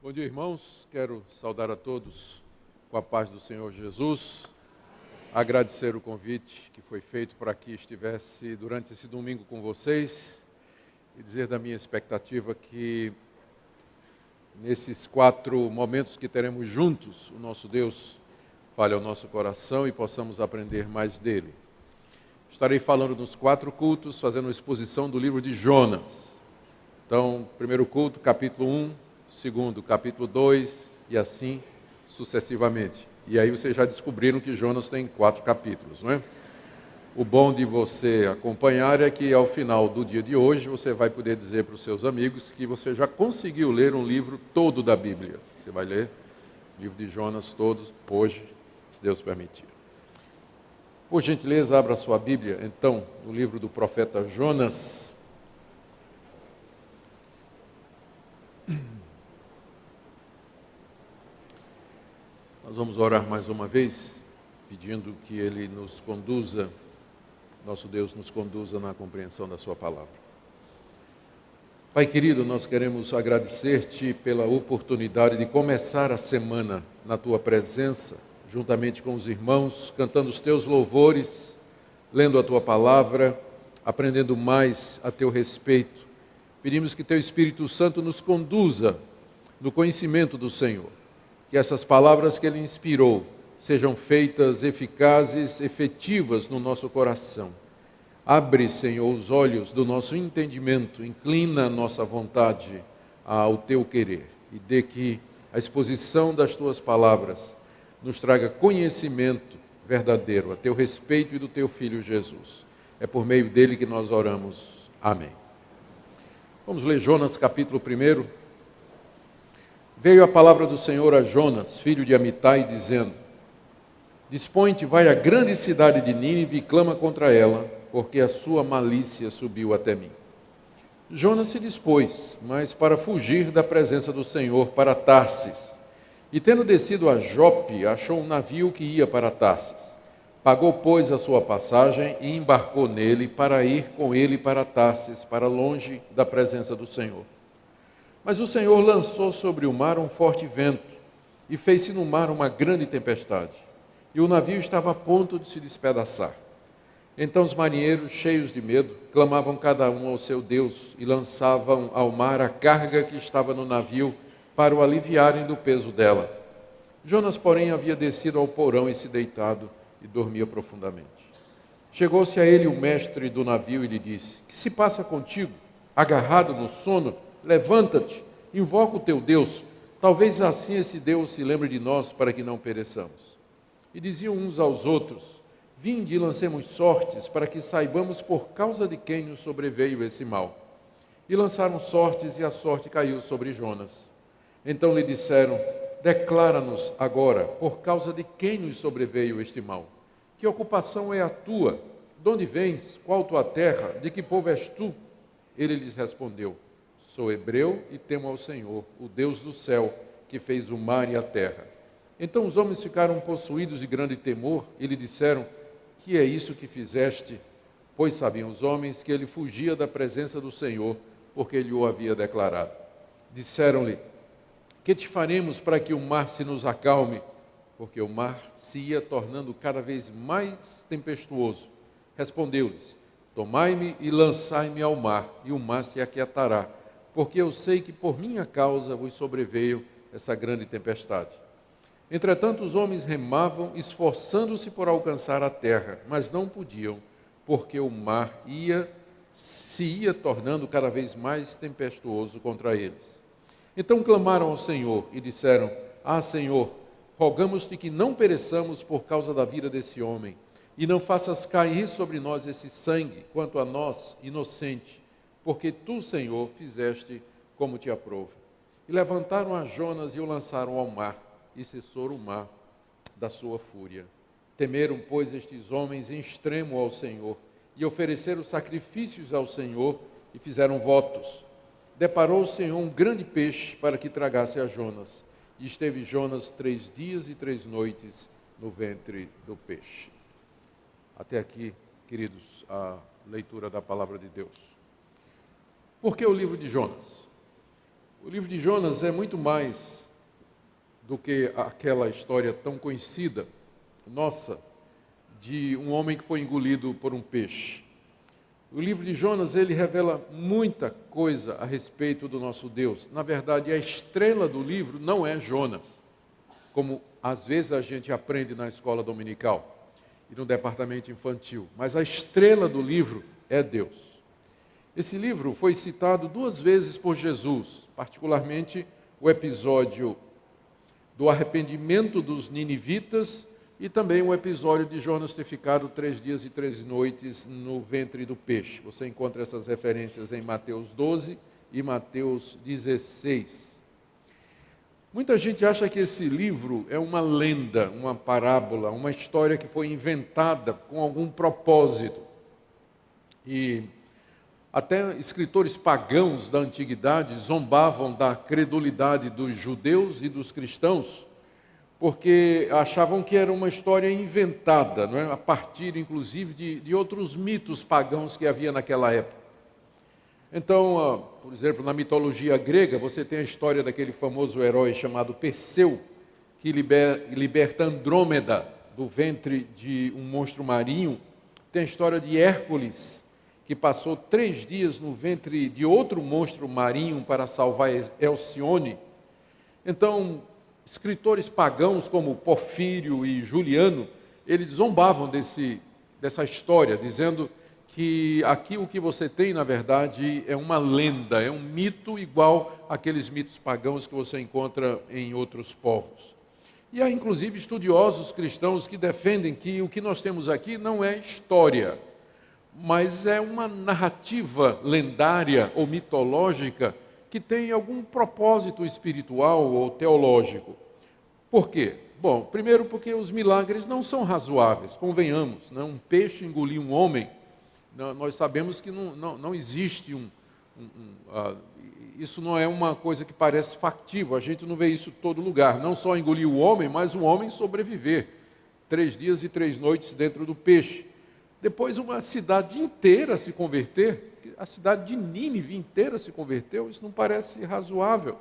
Bom dia, irmãos. Quero saudar a todos com a paz do Senhor Jesus. Agradecer o convite que foi feito para que estivesse durante esse domingo com vocês e dizer da minha expectativa que nesses 4 momentos que teremos juntos, o nosso Deus fale ao nosso coração e possamos aprender mais dele. Estarei falando nos 4 cultos, fazendo uma exposição do livro de Jonas. Então, primeiro culto, capítulo 1, segundo, capítulo 2 e assim sucessivamente. E aí vocês já descobriram que Jonas tem 4 capítulos, não é? O bom de você acompanhar é que ao final do dia de hoje você vai poder dizer para os seus amigos que você já conseguiu ler um livro todo da Bíblia. Você vai ler o livro de Jonas todos hoje, se Deus permitir. Por gentileza, abra sua Bíblia, então, no livro do profeta Jonas. Nós vamos orar mais uma vez, pedindo que Ele nos conduza, nosso Deus nos conduza na compreensão da Sua palavra. Pai querido, nós queremos agradecer-te pela oportunidade de começar a semana na Tua presença, juntamente com os irmãos, cantando os Teus louvores, lendo a Tua palavra, aprendendo mais a Teu respeito. Pedimos que Teu Espírito Santo nos conduza no conhecimento do Senhor. Que essas palavras que Ele inspirou sejam feitas eficazes, efetivas no nosso coração. Abre, Senhor, os olhos do nosso entendimento, inclina a nossa vontade ao Teu querer e dê que a exposição das Tuas palavras nos traga conhecimento verdadeiro a Teu respeito e do Teu Filho Jesus. É por meio dele que nós oramos. Amém. Vamos ler Jonas capítulo 1. Veio a palavra do Senhor a Jonas, filho de Amitai, dizendo: Dispõe-te, vai à grande cidade de Nínive e clama contra ela, porque a sua malícia subiu até mim. Jonas se dispôs, mas para fugir da presença do Senhor para Tarsis. E tendo descido a Jope, achou um navio que ia para Tarsis. Pagou, pois, a sua passagem e embarcou nele para ir com ele para Tarsis, para longe da presença do Senhor. Mas o Senhor lançou sobre o mar um forte vento e fez-se no mar uma grande tempestade. E o navio estava a ponto de se despedaçar. Então os marinheiros, cheios de medo, clamavam cada um ao seu Deus e lançavam ao mar a carga que estava no navio para o aliviarem do peso dela. Jonas, porém, havia descido ao porão e se deitado e dormia profundamente. Chegou-se a ele o mestre do navio e lhe disse: Que se passa contigo, agarrado no sono? Levanta-te, invoca o teu Deus, talvez assim esse Deus se lembre de nós para que não pereçamos. E diziam uns aos outros: Vinde e lancemos sortes para que saibamos por causa de quem nos sobreveio esse mal. E lançaram sortes e a sorte caiu sobre Jonas. Então lhe disseram: Declara-nos agora por causa de quem nos sobreveio este mal. Que ocupação é a tua? De onde vens? Qual tua terra? De que povo és tu? Ele lhes respondeu: Sou hebreu e temo ao Senhor, o Deus do céu, que fez o mar e a terra. Então os homens ficaram possuídos de grande temor e lhe disseram: Que é isso que fizeste? Pois sabiam os homens que ele fugia da presença do Senhor, porque ele o havia declarado. Disseram-lhe: Que te faremos para que o mar se nos acalme? Porque o mar se ia tornando cada vez mais tempestuoso. Respondeu-lhes: Tomai-me e lançai-me ao mar, e o mar se aquietará, porque eu sei que por minha causa vos sobreveio essa grande tempestade. Entretanto, os homens remavam, esforçando-se por alcançar a terra, mas não podiam, porque o mar se ia tornando cada vez mais tempestuoso contra eles. Então clamaram ao Senhor e disseram: Ah, Senhor, rogamos-te que não pereçamos por causa da vida desse homem, e não faças cair sobre nós esse sangue, quanto a nós, inocente, porque tu, Senhor, fizeste como te aprouve. E levantaram a Jonas e o lançaram ao mar, e cessou o mar da sua fúria. Temeram, pois, estes homens em extremo ao Senhor, e ofereceram sacrifícios ao Senhor, e fizeram votos. Deparou o Senhor um grande peixe para que tragasse a Jonas, e esteve Jonas 3 dias e 3 noites no ventre do peixe. Até aqui, queridos, a leitura da palavra de Deus. Por que o livro de Jonas? O livro de Jonas é muito mais do que aquela história tão conhecida, nossa, de um homem que foi engolido por um peixe. O livro de Jonas, ele revela muita coisa a respeito do nosso Deus. Na verdade, a estrela do livro não é Jonas, como às vezes a gente aprende na escola dominical e no departamento infantil, mas a estrela do livro é Deus. Esse livro foi citado 2 vezes por Jesus, particularmente o episódio do arrependimento dos ninivitas e também o episódio de Jonas ter ficado 3 dias e 3 noites no ventre do peixe. Você encontra essas referências em Mateus 12 e Mateus 16. Muita gente acha que esse livro é uma lenda, uma parábola, uma história que foi inventada com algum propósito. E até escritores pagãos da antiguidade zombavam da credulidade dos judeus e dos cristãos, porque achavam que era uma história inventada, não é? A partir, inclusive, de outros mitos pagãos que havia naquela época. Então, por exemplo, na mitologia grega, você tem a história daquele famoso herói chamado Perseu, que liberta Andrômeda do ventre de um monstro marinho. Tem a história de Hércules, que passou 3 dias no ventre de outro monstro marinho para salvar Alcione. Então, escritores pagãos como Porfírio e Juliano, eles zombavam dessa história, dizendo que aqui o que você tem, na verdade, é uma lenda, é um mito igual àqueles mitos pagãos que você encontra em outros povos. E há, inclusive, estudiosos cristãos que defendem que o que nós temos aqui não é história, mas é uma narrativa lendária ou mitológica que tem algum propósito espiritual ou teológico. Por quê? Bom, primeiro porque os milagres não são razoáveis, convenhamos, né? Um peixe engolir um homem, nós sabemos que não existe isso não é uma coisa que parece factível, a gente não vê isso em todo lugar, não só engolir o homem, mas o homem sobreviver 3 dias e 3 noites dentro do peixe. Depois uma cidade inteira se converter, a cidade de Nínive inteira se converteu, isso não parece razoável.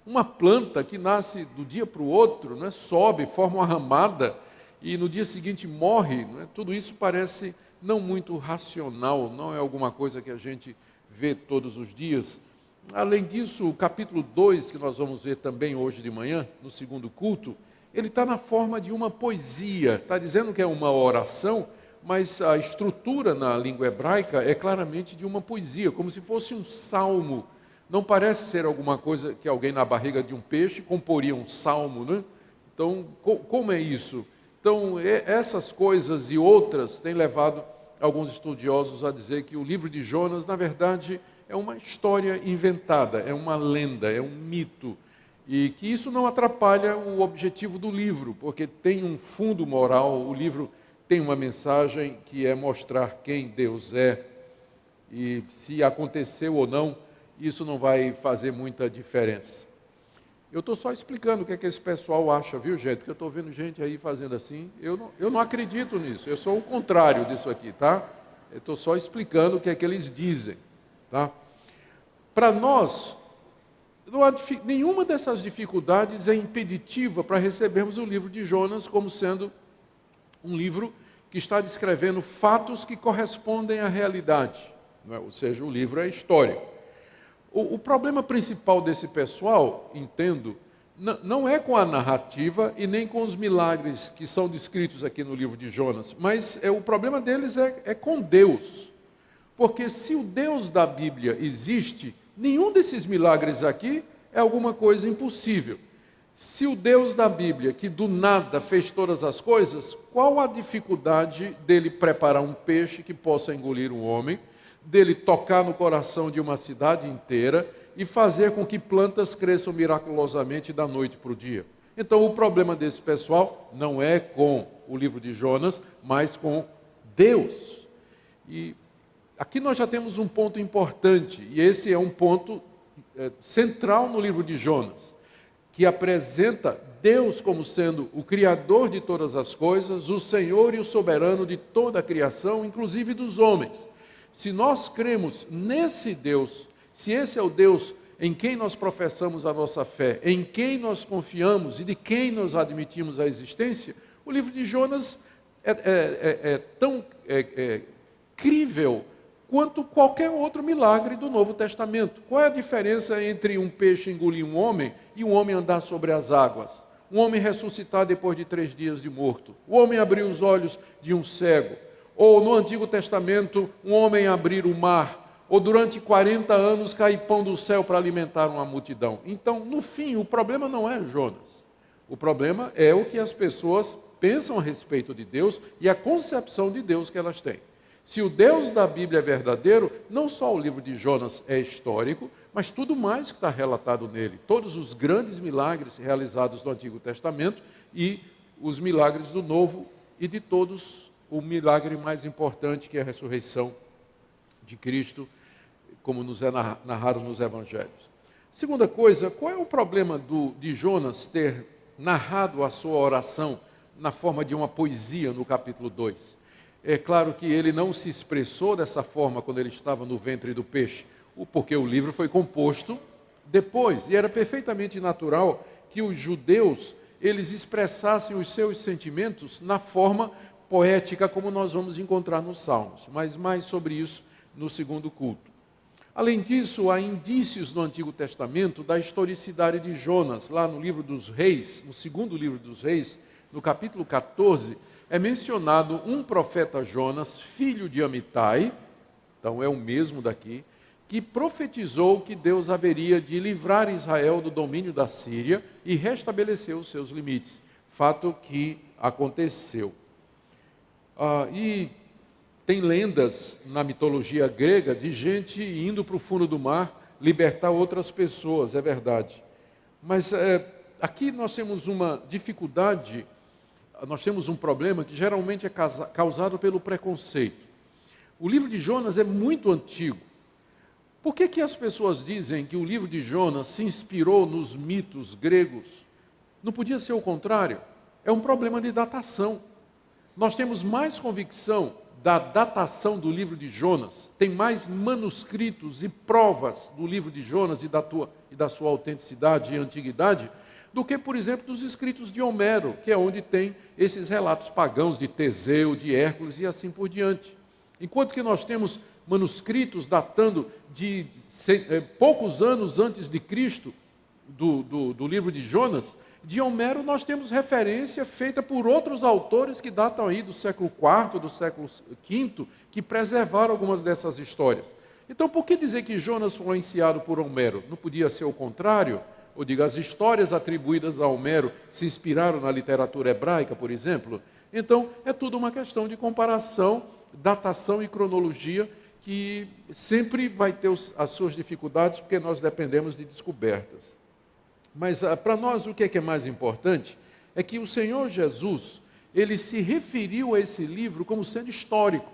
Uma planta que nasce do dia para o outro, né, sobe, forma uma ramada e no dia seguinte morre, né, tudo isso parece não muito racional, não é alguma coisa que a gente vê todos os dias. Além disso, o capítulo 2, que nós vamos ver também hoje de manhã, no segundo culto, ele está na forma de uma poesia, está dizendo que é uma oração, mas a estrutura na língua hebraica é claramente de uma poesia, como se fosse um salmo. Não parece ser alguma coisa que alguém na barriga de um peixe comporia um salmo, né? Então, como é isso? Então, essas coisas e outras têm levado alguns estudiosos a dizer que o livro de Jonas, na verdade, é uma história inventada, é uma lenda, é um mito, e que isso não atrapalha o objetivo do livro, porque tem um fundo moral, o livro tem uma mensagem que é mostrar quem Deus é, e se aconteceu ou não, isso não vai fazer muita diferença. Eu estou só explicando o que é que esse pessoal acha, viu, gente? Porque eu estou vendo gente aí fazendo assim, eu não acredito nisso, eu sou o contrário disso aqui, tá? Eu estou só explicando o que é que eles dizem, tá? Para nós, não há nenhuma dessas dificuldades é impeditiva para recebermos o livro de Jonas como sendo um livro que está descrevendo fatos que correspondem à realidade, não é? Ou seja, o livro é histórico. O problema principal desse pessoal, entendo, não é com a narrativa e nem com os milagres que são descritos aqui no livro de Jonas, mas o problema deles é com Deus. Porque se o Deus da Bíblia existe, nenhum desses milagres aqui é alguma coisa impossível. Se o Deus da Bíblia, que do nada fez todas as coisas, qual a dificuldade dele preparar um peixe que possa engolir um homem, dele tocar no coração de uma cidade inteira e fazer com que plantas cresçam miraculosamente da noite para o dia? Então, o problema desse pessoal não é com o livro de Jonas, mas com Deus. E aqui nós já temos um ponto importante, e esse é um ponto central no livro de Jonas, que apresenta Deus como sendo o Criador de todas as coisas, o Senhor e o soberano de toda a criação, inclusive dos homens. Se nós cremos nesse Deus, se esse é o Deus em quem nós professamos a nossa fé, em quem nós confiamos e de quem nós admitimos a existência, o livro de Jonas é tão crível quanto qualquer outro milagre do Novo Testamento. Qual é a diferença entre um peixe engolir um homem e um homem andar sobre as águas? Um homem ressuscitar depois de 3 dias de morto. O homem abrir os olhos de um cego. Ou no Antigo Testamento, um homem abrir o mar. Ou durante 40 anos cair pão do céu para alimentar uma multidão. Então, no fim, o problema não é Jonas. O problema é o que as pessoas pensam a respeito de Deus e a concepção de Deus que elas têm. Se o Deus da Bíblia é verdadeiro, não só o livro de Jonas é histórico, mas tudo mais que está relatado nele. Todos os grandes milagres realizados no Antigo Testamento e os milagres do Novo, e de todos o milagre mais importante, que é a ressurreição de Cristo, como nos é narrado nos Evangelhos. Segunda coisa, qual é o problema de Jonas ter narrado a sua oração na forma de uma poesia no capítulo 2? É claro que ele não se expressou dessa forma quando ele estava no ventre do peixe, porque o livro foi composto depois, e era perfeitamente natural que os judeus, eles expressassem os seus sentimentos na forma poética, como nós vamos encontrar nos Salmos, mas mais sobre isso no segundo culto. Além disso, há indícios no Antigo Testamento da historicidade de Jonas, lá no livro dos Reis, no segundo livro dos Reis, no capítulo 14, é mencionado um profeta Jonas, filho de Amitai, então é o mesmo daqui, que profetizou que Deus haveria de livrar Israel do domínio da Síria e restabelecer os seus limites, fato que aconteceu. E tem lendas na mitologia grega de gente indo para o fundo do mar libertar outras pessoas, é verdade. Mas aqui nós temos uma dificuldade. Nós temos um problema que geralmente é causado pelo preconceito. O livro de Jonas é muito antigo. Por que as pessoas dizem que o livro de Jonas se inspirou nos mitos gregos? Não podia ser o contrário. É um problema de datação. Nós temos mais convicção da datação do livro de Jonas, tem mais manuscritos e provas do livro de Jonas e da sua autenticidade e antiguidade, do que, por exemplo, dos escritos de Homero, que é onde tem esses relatos pagãos de Teseu, de Hércules e assim por diante. Enquanto que nós temos manuscritos datando de poucos anos antes de Cristo, do livro de Jonas, de Homero nós temos referência feita por outros autores que datam aí do século IV, do século V, que preservaram algumas dessas histórias. Então, por que dizer que Jonas foi influenciado por Homero? Não podia ser o contrário? Ou diga, as histórias atribuídas a Homero se inspiraram na literatura hebraica, por exemplo? Então, é tudo uma questão de comparação, datação e cronologia, que sempre vai ter as suas dificuldades, porque nós dependemos de descobertas. Mas para nós o que é mais importante é que o Senhor Jesus, ele se referiu a esse livro como sendo histórico.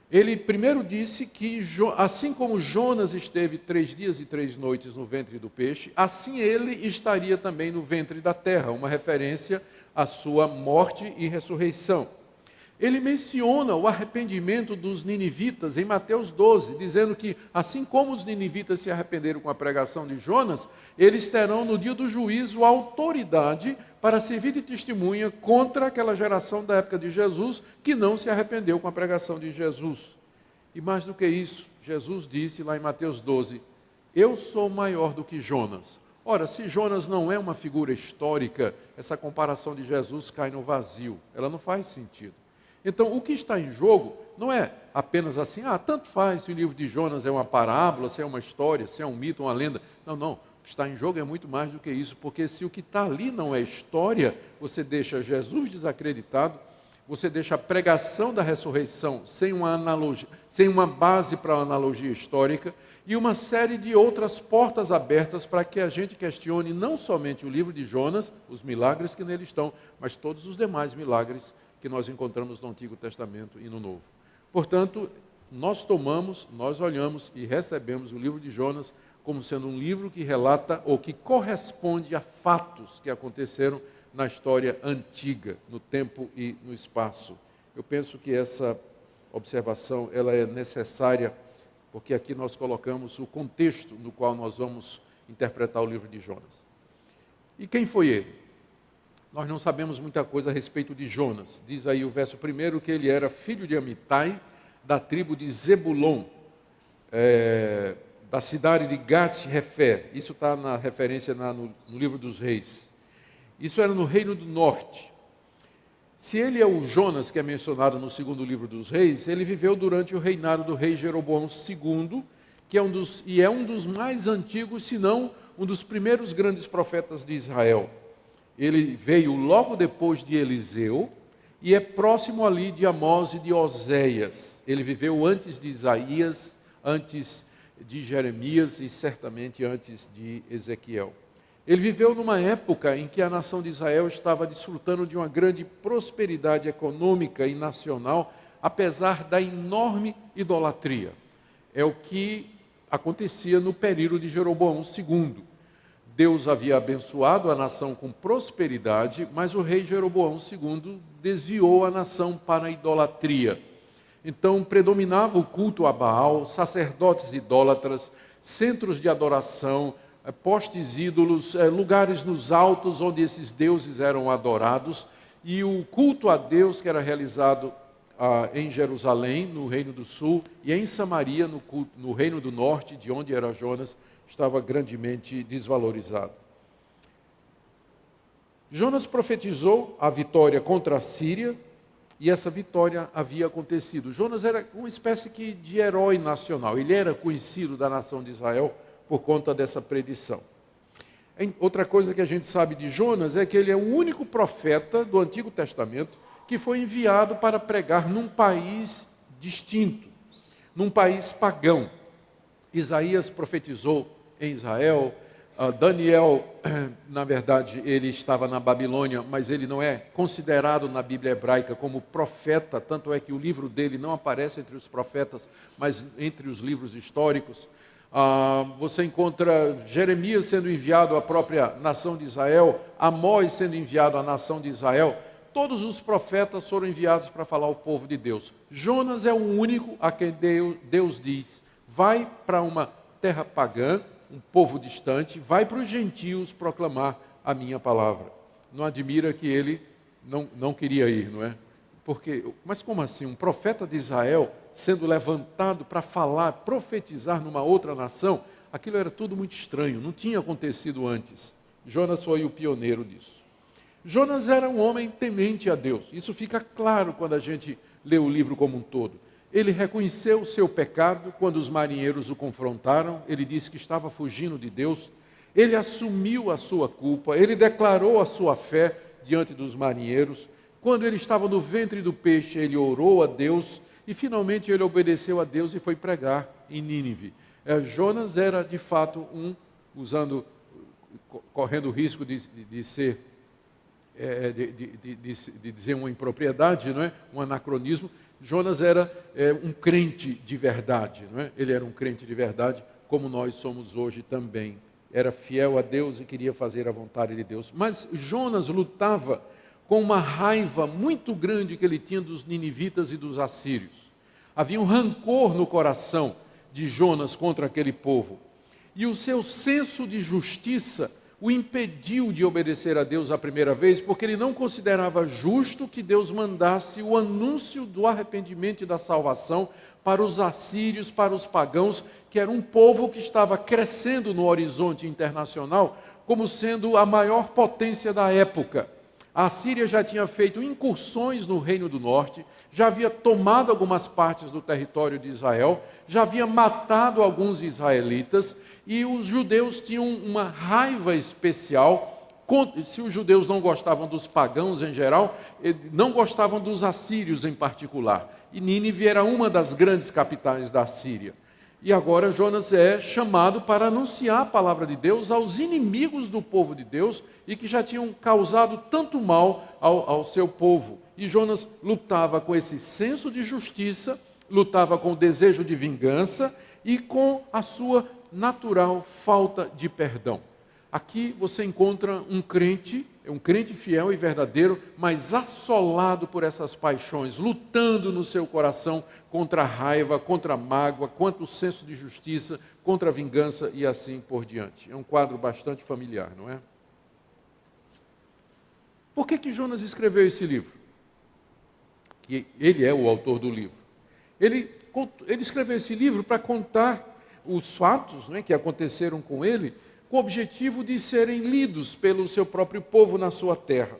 Ele primeiro disse que, assim como Jonas esteve 3 dias e 3 noites no ventre do peixe, assim ele estaria também no ventre da terra, uma referência à sua morte e ressurreição. Ele menciona o arrependimento dos ninivitas em Mateus 12, dizendo que, assim como os ninivitas se arrependeram com a pregação de Jonas, eles terão no dia do juízo autoridade para servir de testemunha contra aquela geração da época de Jesus que não se arrependeu com a pregação de Jesus. E mais do que isso, Jesus disse lá em Mateus 12, eu sou maior do que Jonas. Ora, se Jonas não é uma figura histórica, essa comparação de Jesus cai no vazio, ela não faz sentido. Então, o que está em jogo não é apenas assim, tanto faz se o livro de Jonas é uma parábola, se é uma história, se é um mito, uma lenda. Não, não. O que está em jogo é muito mais do que isso, porque se o que está ali não é história, você deixa Jesus desacreditado, você deixa a pregação da ressurreição sem uma analogia, sem uma base para a analogia histórica, e uma série de outras portas abertas para que a gente questione não somente o livro de Jonas, os milagres que nele estão, mas todos os demais milagres que nós encontramos no Antigo Testamento e no Novo. Portanto, nós olhamos e recebemos o livro de Jonas como sendo um livro que relata ou que corresponde a fatos que aconteceram na história antiga, no tempo e no espaço. Eu penso que essa observação ela é necessária porque aqui nós colocamos o contexto no qual nós vamos interpretar o livro de Jonas. E quem foi ele? Nós não sabemos muita coisa a respeito de Jonas. Diz aí o verso 1 que ele era filho de Amitai, da tribo de Zebulon, da cidade de Gat-Hefer. Isso está na referência no livro dos Reis. Isso era no Reino do Norte. Se ele é o Jonas que é mencionado no segundo livro dos Reis, ele viveu durante o reinado do rei Jeroboão II, que é um dos mais antigos, se não um dos primeiros grandes profetas de Israel. Ele veio logo depois de Eliseu e é próximo ali de Amós e de Oséias. Ele viveu antes de Isaías, antes de Jeremias e certamente antes de Ezequiel. Ele viveu numa época em que a nação de Israel estava desfrutando de uma grande prosperidade econômica e nacional, apesar da enorme idolatria. É o que acontecia no período de Jeroboão II. Deus havia abençoado a nação com prosperidade, mas o rei Jeroboão II desviou a nação para a idolatria. Então predominava o culto a Baal, sacerdotes idólatras, centros de adoração, postes ídolos, lugares nos altos onde esses deuses eram adorados, e o culto a Deus que era realizado em Jerusalém, no Reino do Sul, e em Samaria, no Reino do Norte, de onde era Jonas, estava grandemente desvalorizado. Jonas profetizou a vitória contra a Síria, e essa vitória havia acontecido. Jonas era uma espécie de herói nacional, ele era conhecido da nação de Israel por conta dessa predição. Outra coisa que a gente sabe de Jonas é que ele é o único profeta do Antigo Testamento que foi enviado para pregar num país distinto, num país pagão. Isaías profetizou em Israel, Daniel, na verdade, ele estava na Babilônia, mas ele não é considerado na Bíblia hebraica como profeta, tanto é que o livro dele não aparece entre os profetas, mas entre os livros históricos. Você encontra Jeremias sendo enviado à própria nação de Israel, Amós sendo enviado à nação de Israel. Todos os profetas foram enviados para falar ao povo de Deus. Jonas é o único a quem Deus diz: vai para uma terra pagã, um povo distante, vai para os gentios proclamar a minha palavra. Não admira que ele não queria ir, não é? Mas como assim? Um profeta de Israel sendo levantado para falar, profetizar numa outra nação? Aquilo era tudo muito estranho, não tinha acontecido antes. Jonas foi o pioneiro disso. Jonas era um homem temente a Deus. Isso fica claro quando a gente lê o livro como um todo. Ele reconheceu o seu pecado quando os marinheiros o confrontaram. Ele disse que estava fugindo de Deus. Ele assumiu a sua culpa. Ele declarou a sua fé diante dos marinheiros. Quando ele estava no ventre do peixe, ele orou a Deus. E finalmente ele obedeceu a Deus e foi pregar em Nínive. Jonas era de fato correndo o risco de dizer uma impropriedade, não é? Um anacronismo. Jonas era um crente de verdade, não é? Ele era um crente de verdade, como nós somos hoje também. Era fiel a Deus e queria fazer a vontade de Deus. Mas Jonas lutava com uma raiva muito grande que ele tinha dos ninivitas e dos assírios. Havia um rancor no coração de Jonas contra aquele povo. E o seu senso de justiça o impediu de obedecer a Deus a primeira vez, porque ele não considerava justo que Deus mandasse o anúncio do arrependimento e da salvação para os assírios, para os pagãos, que era um povo que estava crescendo no horizonte internacional, como sendo a maior potência da época. A Síria já tinha feito incursões no Reino do Norte, já havia tomado algumas partes do território de Israel, já havia matado alguns israelitas, e os judeus tinham uma raiva especial. Se os judeus não gostavam dos pagãos em geral, não gostavam dos assírios em particular. E Nínive era uma das grandes capitais da Síria. E agora Jonas é chamado para anunciar a palavra de Deus aos inimigos do povo de Deus e que já tinham causado tanto mal ao seu povo. E Jonas lutava com esse senso de justiça, lutava com o desejo de vingança e com a sua natural falta de perdão. Aqui você encontra um crente fiel e verdadeiro, mas assolado por essas paixões, lutando no seu coração contra a raiva, contra a mágoa, contra o senso de justiça, contra a vingança e assim por diante. É um quadro bastante familiar, não é? Por que Jonas escreveu esse livro? Que ele é o autor do livro. Ele escreveu esse livro para contar os fatos, né, que aconteceram com ele, com o objetivo de serem lidos pelo seu próprio povo na sua terra.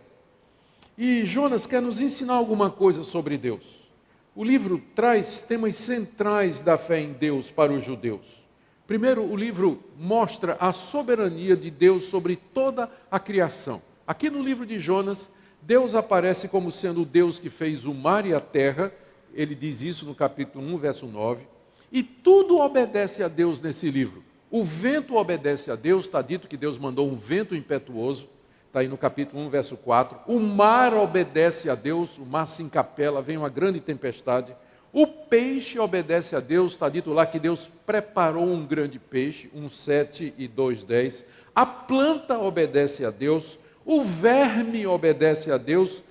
E Jonas quer nos ensinar alguma coisa sobre Deus. O livro traz temas centrais da fé em Deus para os judeus. Primeiro, o livro mostra a soberania de Deus sobre toda a criação. Aqui no livro de Jonas, Deus aparece como sendo o Deus que fez o mar e a terra. Ele diz isso no capítulo 1, verso 9. E tudo obedece a Deus nesse livro. O vento obedece a Deus, está dito que Deus mandou um vento impetuoso, está aí no capítulo 1, verso 4. O mar obedece a Deus, o mar se encapela, vem uma grande tempestade. O peixe obedece a Deus, está dito lá que Deus preparou um grande peixe, 1:7 e 2:10. A planta obedece a Deus, o verme obedece a Deus.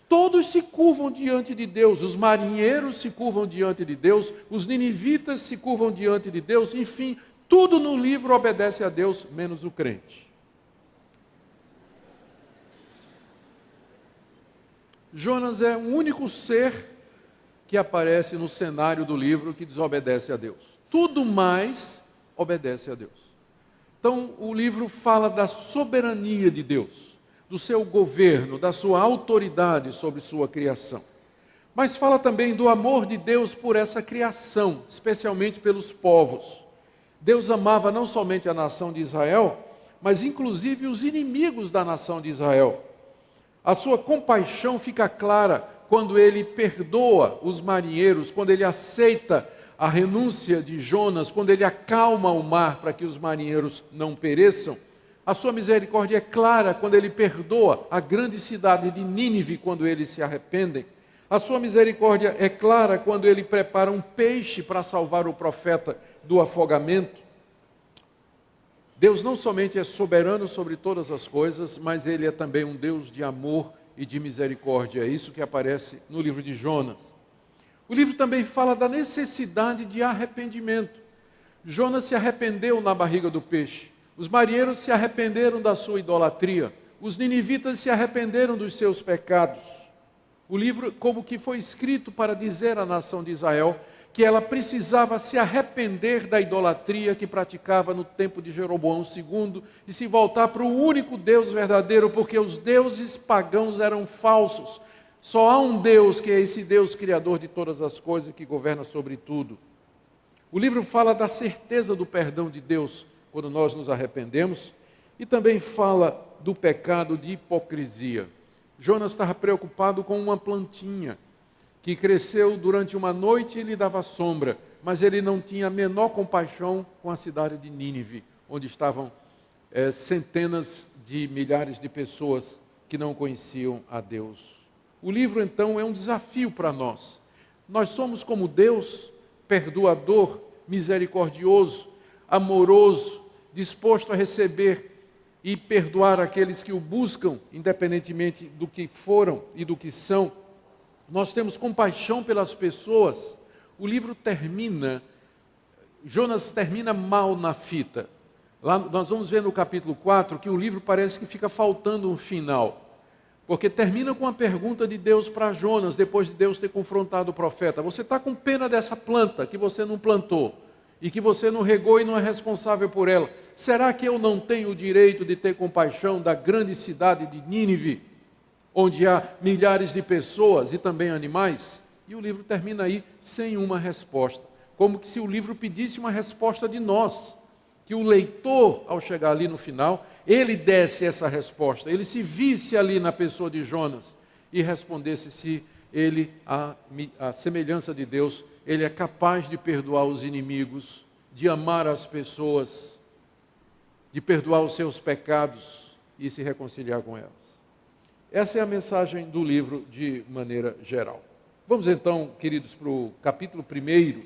Todos se curvam diante de Deus, os marinheiros se curvam diante de Deus, os ninivitas se curvam diante de Deus, enfim, tudo no livro obedece a Deus, menos o crente. Jonas é o único ser que aparece no cenário do livro que desobedece a Deus. Tudo mais obedece a Deus. Então, o livro fala da soberania de Deus, do seu governo, da sua autoridade sobre sua criação. Mas fala também do amor de Deus por essa criação, especialmente pelos povos. Deus amava não somente a nação de Israel, mas inclusive os inimigos da nação de Israel. A sua compaixão fica clara quando ele perdoa os marinheiros, quando ele aceita a renúncia de Jonas, quando ele acalma o mar para que os marinheiros não pereçam. A sua misericórdia é clara quando ele perdoa a grande cidade de Nínive, quando eles se arrependem. A sua misericórdia é clara quando ele prepara um peixe para salvar o profeta do afogamento. Deus não somente é soberano sobre todas as coisas, mas ele é também um Deus de amor e de misericórdia. É isso que aparece no livro de Jonas. O livro também fala da necessidade de arrependimento. Jonas se arrependeu na barriga do peixe. Os marinheiros se arrependeram da sua idolatria. Os ninivitas se arrependeram dos seus pecados. O livro como que foi escrito para dizer à nação de Israel que ela precisava se arrepender da idolatria que praticava no tempo de Jeroboão II e se voltar para o único Deus verdadeiro, porque os deuses pagãos eram falsos. Só há um Deus, que é esse Deus criador de todas as coisas, que governa sobre tudo. O livro fala da certeza do perdão de Deus quando nós nos arrependemos, e também fala do pecado de hipocrisia. Jonas estava preocupado com uma plantinha que cresceu durante uma noite e lhe dava sombra, mas ele não tinha a menor compaixão com a cidade de Nínive, onde estavam centenas de milhares de pessoas que não conheciam a Deus. O livro, então, é um desafio para nós. Nós somos como Deus, perdoador, misericordioso, amoroso, disposto a receber e perdoar aqueles que o buscam, independentemente do que foram e do que são. Nós temos compaixão pelas pessoas. O livro termina, Jonas termina mal na fita. Lá nós vamos ver no capítulo 4 que o livro parece que fica faltando um final. Porque termina com a pergunta de Deus para Jonas, depois de Deus ter confrontado o profeta. Você está com pena dessa planta que você não plantou e que você não regou e não é responsável por ela. Será que eu não tenho o direito de ter compaixão da grande cidade de Nínive, onde há milhares de pessoas e também animais? E o livro termina aí sem uma resposta. Como que se o livro pedisse uma resposta de nós. Que o leitor, ao chegar ali no final, ele desse essa resposta, ele se visse ali na pessoa de Jonas e respondesse se ele, a semelhança de Deus, ele é capaz de perdoar os inimigos, de amar as pessoas, de perdoar os seus pecados e se reconciliar com elas. Essa é a mensagem do livro de maneira geral. Vamos então, queridos, para o capítulo 1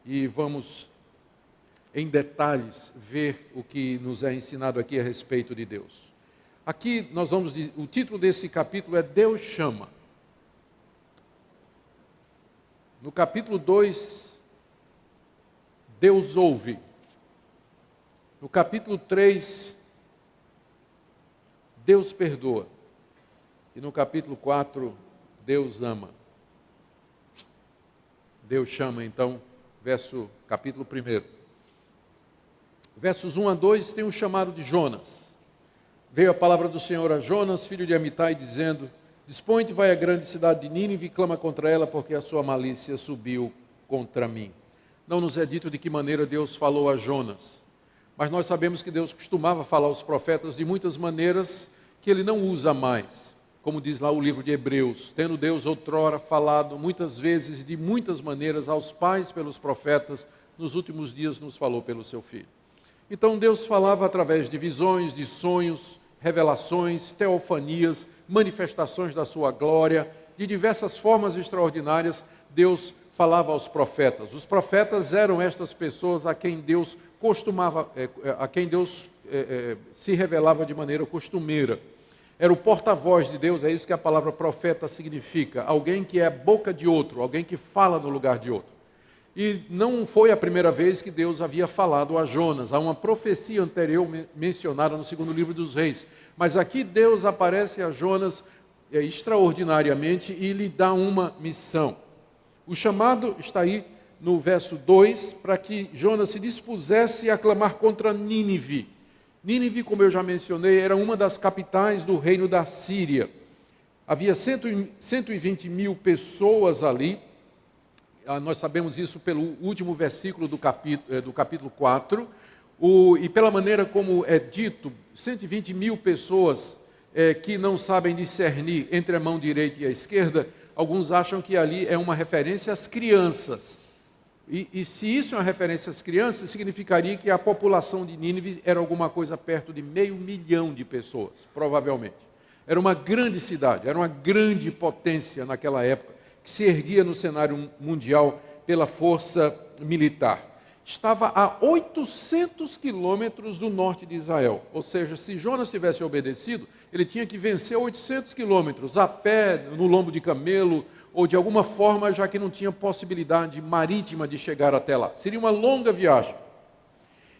e vamos em detalhes, ver o que nos é ensinado aqui a respeito de Deus. Aqui nós vamos, o título desse capítulo é Deus chama. No capítulo 2, Deus ouve. No capítulo 3, Deus perdoa. E no capítulo 4, Deus ama. Deus chama, então, capítulo 1. Versos 1 a 2 tem o chamado de Jonas. Veio a palavra do Senhor a Jonas, filho de Amitai, dizendo: Dispõe-te, vai à grande cidade de Nínive e clama contra ela, porque a sua malícia subiu contra mim. Não nos é dito de que maneira Deus falou a Jonas, mas nós sabemos que Deus costumava falar aos profetas de muitas maneiras que ele não usa mais. Como diz lá o livro de Hebreus, tendo Deus outrora falado muitas vezes, de muitas maneiras, aos pais pelos profetas, nos últimos dias nos falou pelo seu Filho. Então Deus falava através de visões, de sonhos, revelações, teofanias, manifestações da sua glória, de diversas formas extraordinárias. Deus falava aos profetas. Os profetas eram estas pessoas a quem Deus se revelava de maneira costumeira. Era o porta-voz de Deus, é isso que a palavra profeta significa, alguém que é a boca de outro, alguém que fala no lugar de outro. E não foi a primeira vez que Deus havia falado a Jonas. Há uma profecia anterior mencionada no segundo livro dos Reis. Mas aqui Deus aparece a Jonas extraordinariamente e lhe dá uma missão. O chamado está aí no verso 2, para que Jonas se dispusesse a clamar contra Nínive. Nínive, como eu já mencionei, era uma das capitais do reino da Síria. Havia 120 mil pessoas ali. Nós sabemos isso pelo último versículo do capítulo 4, e pela maneira como é dito, 120 mil pessoas que não sabem discernir entre a mão direita e a esquerda. Alguns acham que ali é uma referência às crianças, e se isso é uma referência às crianças, significaria que a população de Nínive era alguma coisa perto de 500 mil de pessoas, provavelmente. Era uma grande cidade, era uma grande potência naquela época, que se erguia no cenário mundial pela força militar. Estava a 800 quilômetros do norte de Israel. Ou seja, se Jonas tivesse obedecido, ele tinha que vencer 800 quilômetros, a pé, no lombo de camelo, ou de alguma forma, já que não tinha possibilidade marítima de chegar até lá. Seria uma longa viagem.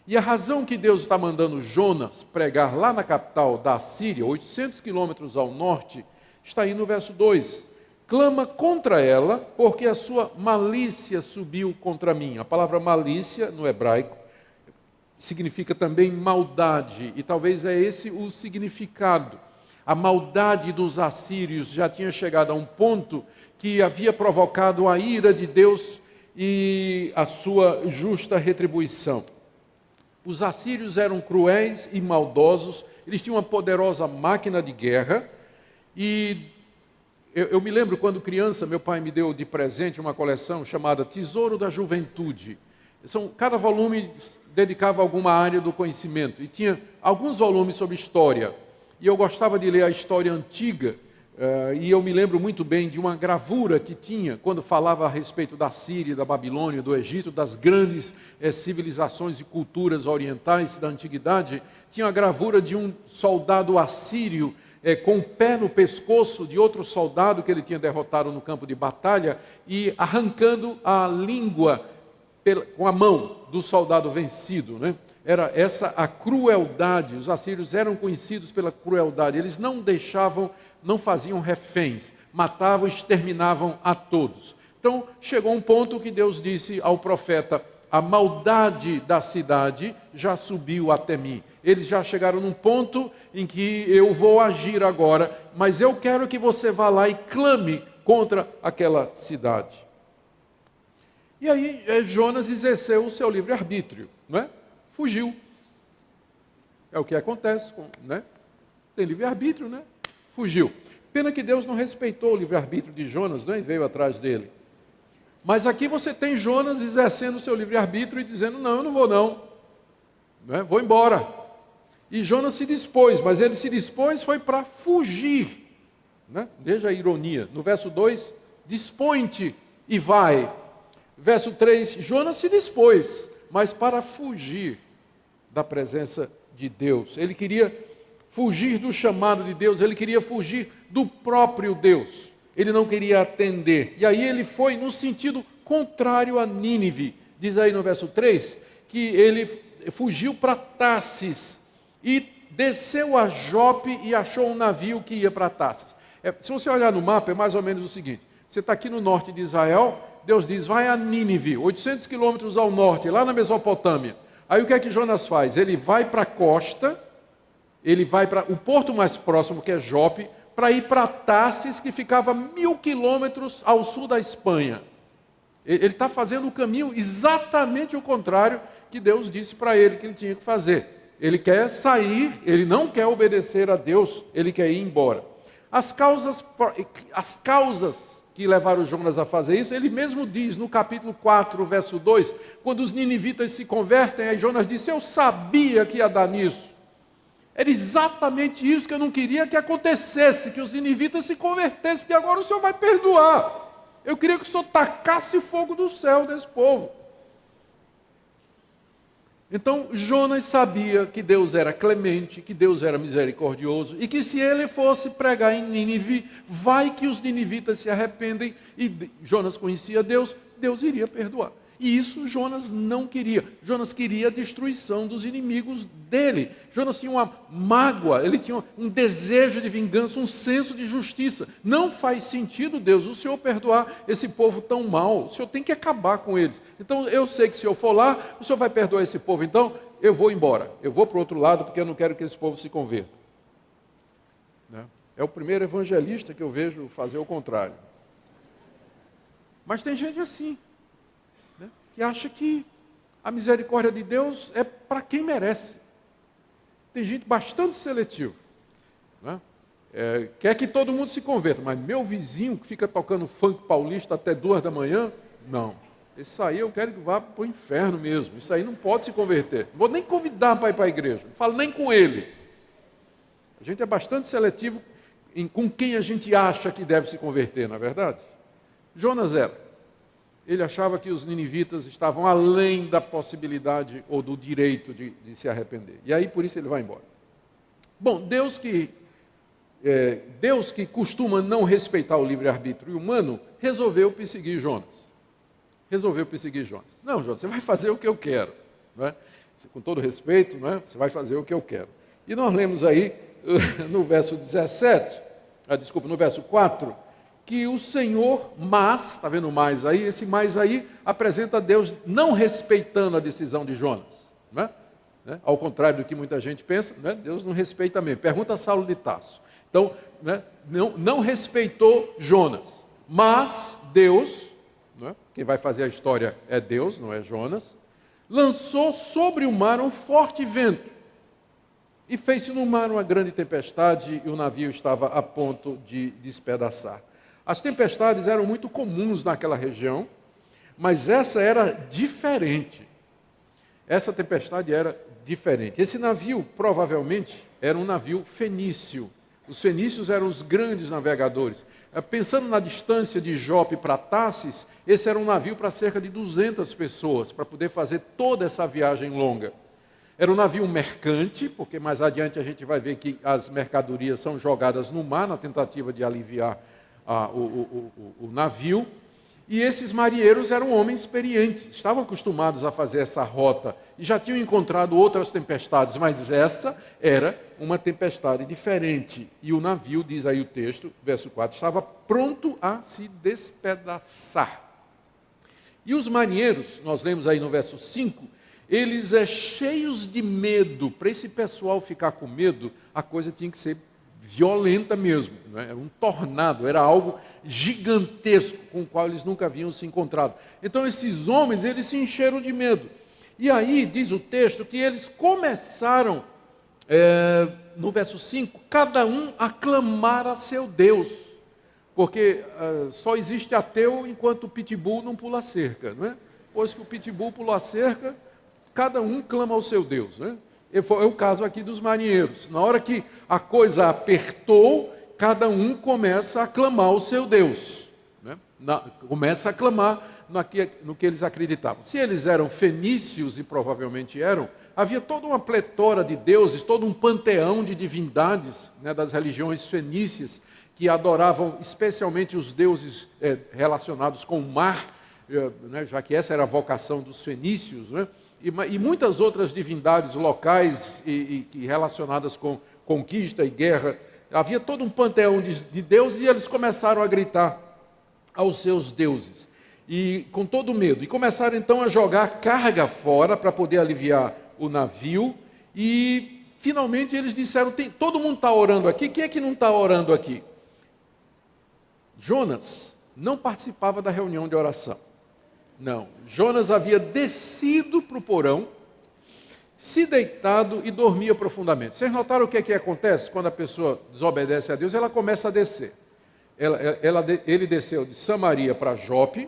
E a razão que Deus está mandando Jonas pregar lá na capital da Síria, 800 quilômetros ao norte, está aí no verso 2. Clama contra ela, porque a sua malícia subiu contra mim. A palavra malícia, no hebraico, significa também maldade, e talvez é esse o significado. A maldade dos assírios já tinha chegado a um ponto que havia provocado a ira de Deus e a sua justa retribuição. Os assírios eram cruéis e maldosos, eles tinham uma poderosa máquina de guerra, e eu me lembro quando criança, meu pai me deu de presente uma coleção chamada Tesouro da Juventude. Cada volume dedicava a alguma área do conhecimento, e tinha alguns volumes sobre história. E eu gostava de ler a história antiga, e eu me lembro muito bem de uma gravura que tinha, quando falava a respeito da Síria, da Babilônia, do Egito, das grandes civilizações e culturas orientais da antiguidade. Tinha a gravura de um soldado assírio, com o pé no pescoço de outro soldado que ele tinha derrotado no campo de batalha, e arrancando a língua com a mão do soldado vencido, né? Era essa a crueldade. Os assírios eram conhecidos pela crueldade. Eles não faziam reféns, matavam, exterminavam a todos. Então, chegou um ponto que Deus disse ao profeta: a maldade da cidade já subiu até mim. Eles já chegaram num ponto em que eu vou agir agora, mas eu quero que você vá lá e clame contra aquela cidade. E aí Jonas exerceu o seu livre-arbítrio, não é? Fugiu. É o que acontece, né? Tem livre-arbítrio, né? Fugiu. Pena que Deus não respeitou o livre-arbítrio de Jonas, nem veio atrás dele. Mas aqui você tem Jonas exercendo o seu livre-arbítrio e dizendo: não, eu não vou não, né? Vou embora. E Jonas se dispôs, mas ele se dispôs foi para fugir, né? Veja a ironia. No verso 2, dispõe-te e vai. Verso 3, Jonas se dispôs, mas para fugir da presença de Deus. Ele queria fugir do chamado de Deus, ele queria fugir do próprio Deus. Ele não queria atender. E aí ele foi no sentido contrário a Nínive. Diz aí no verso 3 que ele fugiu para Tarsis e desceu a Jope e achou um navio que ia para Tarsis. Se você olhar no mapa, é mais ou menos o seguinte: você está aqui no norte de Israel, Deus diz, vai a Nínive, 800 quilômetros ao norte, lá na Mesopotâmia. Aí o que é que Jonas faz? Ele vai para a costa, ele vai para o porto mais próximo, que é Jope, para ir para Tarsis, que ficava 1000 quilômetros ao sul da Espanha. Ele está fazendo o caminho exatamente o contrário que Deus disse para ele que ele tinha que fazer. Ele quer sair, ele não quer obedecer a Deus, ele quer ir embora. As causas que levaram Jonas a fazer isso, ele mesmo diz no capítulo 4, verso 2, quando os ninivitas se convertem, aí Jonas disse, eu sabia que ia dar nisso. Era exatamente isso que eu não queria que acontecesse, que os ninivitas se convertessem, porque agora o Senhor vai perdoar. Eu queria que o Senhor tacasse fogo do céu desse povo. Então, Jonas sabia que Deus era clemente, que Deus era misericordioso, e que se ele fosse pregar em Nínive, vai que os ninivitas se arrependem, e Jonas conhecia Deus, Deus iria perdoar. E isso Jonas não queria. Jonas queria a destruição dos inimigos dele. Jonas tinha uma mágoa, ele tinha um desejo de vingança, um senso de justiça. Não faz sentido, Deus, o Senhor perdoar esse povo tão mal. O Senhor tem que acabar com eles. Então eu sei que se eu for lá, o Senhor vai perdoar esse povo. Então eu vou embora. Eu vou para o outro lado porque eu não quero que esse povo se converta. É o primeiro evangelista que eu vejo fazer o contrário. Mas tem gente assim, que acha que a misericórdia de Deus é para quem merece. Tem gente bastante seletiva. Quer que todo mundo se converta, mas meu vizinho que fica tocando funk paulista até 2 da manhã, não. Esse aí eu quero que vá para o inferno mesmo. Isso aí não pode se converter. Não vou nem convidar para ir para a igreja. Não falo nem com ele. A gente é bastante seletivo com quem a gente acha que deve se converter, não é verdade? Jonas era. Ele achava que os ninivitas estavam além da possibilidade ou do direito de se arrepender. E aí, por isso, ele vai embora. Bom, Deus que costuma não respeitar o livre-arbítrio humano, resolveu perseguir Jonas. Não, Jonas, você vai fazer o que eu quero. Não é? Com todo respeito, não é? Você vai fazer o que eu quero. E nós lemos aí, no verso 4, que o Senhor, mas, está vendo mais aí? Esse mais aí apresenta Deus não respeitando a decisão de Jonas. Não é? Ao contrário do que muita gente pensa, Deus não respeita mesmo. Pergunta a Saulo de Tarso. Então, não respeitou Jonas, mas Deus, quem vai fazer a história é Deus, não é Jonas, lançou sobre o mar um forte vento e fez-se no mar uma grande tempestade e o navio estava a ponto de despedaçar. As tempestades eram muito comuns naquela região, mas essa era diferente. Essa tempestade era diferente. Esse navio, provavelmente, era um navio fenício. Os fenícios eram os grandes navegadores. Pensando na distância de Jope para Tarsis, esse era um navio para cerca de 200 pessoas, para poder fazer toda essa viagem longa. Era um navio mercante, porque mais adiante a gente vai ver que as mercadorias são jogadas no mar, na tentativa de aliviar o navio, e esses marinheiros eram homens experientes, estavam acostumados a fazer essa rota, e já tinham encontrado outras tempestades, mas essa era uma tempestade diferente, e o navio, diz aí o texto, verso 4, estava pronto a se despedaçar. E os marinheiros, nós lemos aí no verso 5, eles cheios de medo. Para esse pessoal ficar com medo, a coisa tinha que ser violenta mesmo, era um tornado, era algo gigantesco com o qual eles nunca haviam se encontrado. Então esses homens, eles se encheram de medo. E aí diz o texto que eles começaram, no verso 5, cada um a clamar a seu Deus, porque só existe ateu enquanto o pitbull não pula a cerca, não é? Depois que o pitbull pulou a cerca, cada um clama ao seu Deus, não é? É o caso aqui dos marinheiros. Na hora que a coisa apertou, cada um começa a clamar ao seu Deus. Começa a clamar no que eles acreditavam. Se eles eram fenícios, e provavelmente eram, havia toda uma pletora de deuses, todo um panteão de divindades, né, das religiões fenícias, que adoravam especialmente os deuses relacionados com o mar, né, já que essa era a vocação dos fenícios, né, e muitas outras divindades locais e relacionadas com conquista e guerra. Havia todo um panteão de deuses e eles começaram a gritar aos seus deuses, e com todo medo. E começaram então a jogar carga fora para poder aliviar o navio. E finalmente eles disseram, todo mundo está orando aqui, quem é que não está orando aqui? Jonas não participava da reunião de oração. Não, Jonas havia descido para o porão, se deitado e dormia profundamente. Vocês notaram o que é que acontece quando a pessoa desobedece a Deus? Ela começa a descer. Ele desceu de Samaria para Jope,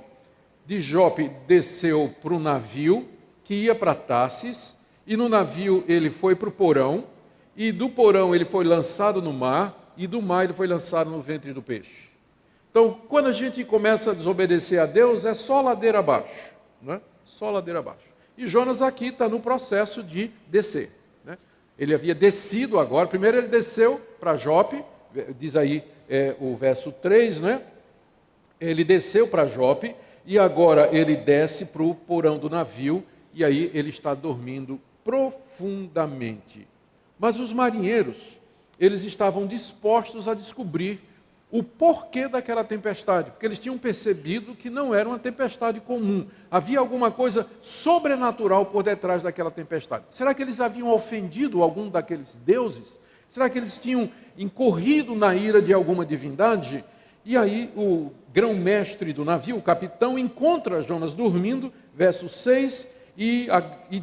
de Jope desceu para o navio que ia para Tarsis, e no navio ele foi para o porão, e do porão ele foi lançado no mar, e do mar ele foi lançado no ventre do peixe. Então, quando a gente começa a desobedecer a Deus, é só ladeira abaixo, né? Só ladeira abaixo. E Jonas aqui está no processo de descer, né? Ele havia descido agora, primeiro ele desceu para Jope, diz aí o verso 3, né? Ele desceu para Jope, e agora ele desce para o porão do navio, e aí ele está dormindo profundamente. Mas os marinheiros, eles estavam dispostos a descobrir o porquê daquela tempestade, porque eles tinham percebido que não era uma tempestade comum, havia alguma coisa sobrenatural por detrás daquela tempestade. Será que eles haviam ofendido algum daqueles deuses? Será que eles tinham incorrido na ira de alguma divindade? E aí o grão-mestre do navio, o capitão, encontra Jonas dormindo, verso 6, e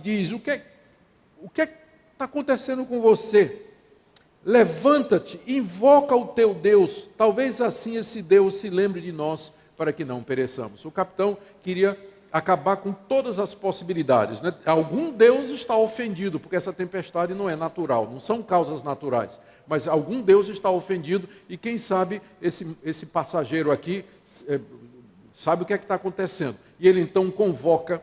diz, o que está acontecendo com você? Levanta-te, invoca o teu Deus, talvez assim esse Deus se lembre de nós, para que não pereçamos. O capitão queria acabar com todas as possibilidades, né? Algum Deus está ofendido, porque essa tempestade não é natural, não são causas naturais, mas algum Deus está ofendido, e quem sabe esse passageiro aqui sabe o que é que está acontecendo. E ele então convoca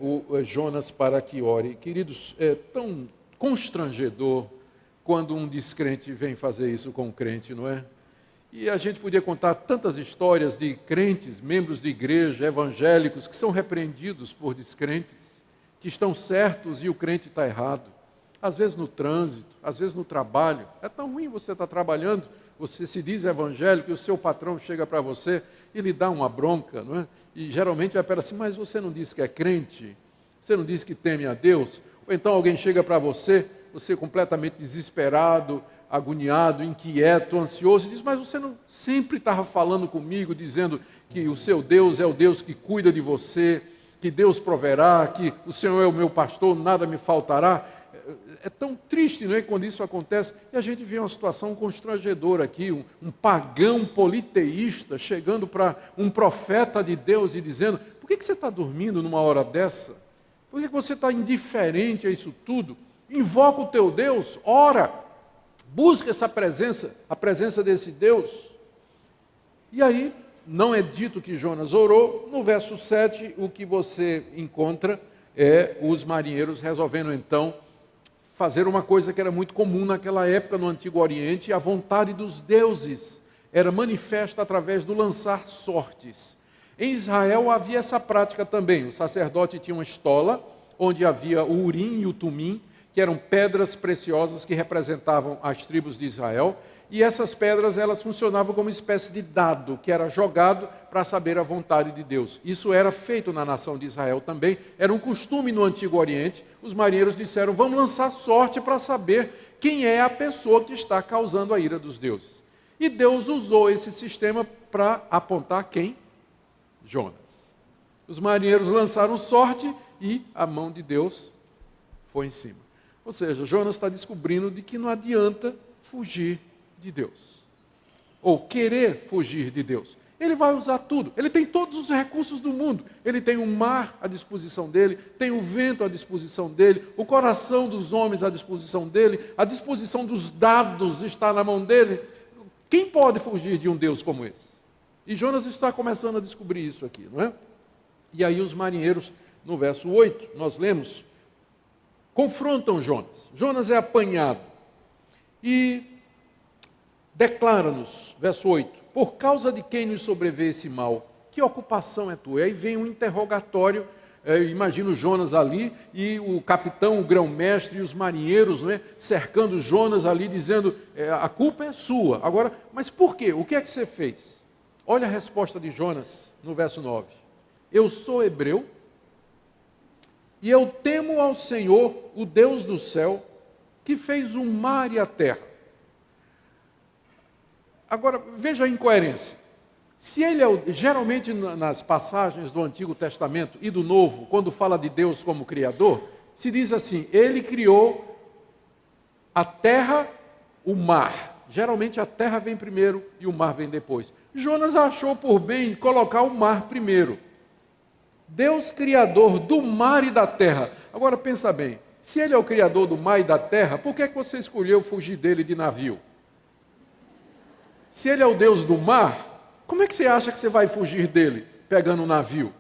o Jonas para que ore. Queridos, é tão constrangedor quando um descrente vem fazer isso com um crente, não é? E a gente podia contar tantas histórias de crentes, membros de igreja, evangélicos, que são repreendidos por descrentes, que estão certos e o crente está errado. Às vezes no trânsito, às vezes no trabalho. É tão ruim você estar trabalhando, você se diz evangélico e o seu patrão chega para você e lhe dá uma bronca, não é? E geralmente vai para assim, mas você não disse que é crente? Você não disse que teme a Deus? Ou então alguém chega para você completamente desesperado, agoniado, inquieto, ansioso, e diz, mas você não sempre estava falando comigo, dizendo que o seu Deus é o Deus que cuida de você, que Deus proverá, que o Senhor é o meu pastor, nada me faltará. É tão triste, não é, quando isso acontece, e a gente vê uma situação constrangedora aqui, um pagão politeísta chegando para um profeta de Deus e dizendo, por que você está dormindo numa hora dessa? Por que você está indiferente a isso tudo? Invoca o teu Deus, ora, busca essa presença, a presença desse Deus. E aí, não é dito que Jonas orou. No verso 7, o que você encontra é os marinheiros resolvendo então fazer uma coisa que era muito comum naquela época no Antigo Oriente. A vontade dos deuses era manifesta através do lançar sortes. Em Israel havia essa prática também. O sacerdote tinha uma estola, onde havia o Urim e o Tumim, que eram pedras preciosas que representavam as tribos de Israel, e essas pedras elas funcionavam como uma espécie de dado, que era jogado para saber a vontade de Deus. Isso era feito na nação de Israel também, era um costume no Antigo Oriente. Os marinheiros disseram, vamos lançar sorte para saber quem é a pessoa que está causando a ira dos deuses. E Deus usou esse sistema para apontar quem? Jonas. Os marinheiros lançaram sorte e a mão de Deus foi em cima. Ou seja, Jonas está descobrindo de que não adianta fugir de Deus, ou querer fugir de Deus. Ele vai usar tudo, ele tem todos os recursos do mundo, ele tem o mar à disposição dele, tem o vento à disposição dele, o coração dos homens à disposição dele, a disposição dos dados está na mão dele. Quem pode fugir de um Deus como esse? E Jonas está começando a descobrir isso aqui, não é? E aí os marinheiros, no verso 8, nós lemos, confrontam Jonas. Jonas é apanhado e declara-nos, verso 8, por causa de quem nos sobreveio esse mal? Que ocupação é tua? E aí vem um interrogatório, imagino Jonas ali, e o capitão, o grão-mestre e os marinheiros, né, cercando Jonas ali, dizendo, a culpa é sua. Agora, mas por quê? O que é que você fez? Olha a resposta de Jonas no verso 9. Eu sou hebreu, e eu temo ao Senhor, o Deus do céu, que fez o mar e a terra. Agora, veja a incoerência. Se ele geralmente nas passagens do Antigo Testamento e do Novo, quando fala de Deus como Criador, se diz assim, ele criou a terra, o mar. Geralmente a terra vem primeiro e o mar vem depois. Jonas achou por bem colocar o mar primeiro. Deus criador do mar e da terra. Agora pensa bem, se ele é o criador do mar e da terra, por que é que você escolheu fugir dele de navio? Se ele é o Deus do mar, como é que você acha que você vai fugir dele, pegando um navio?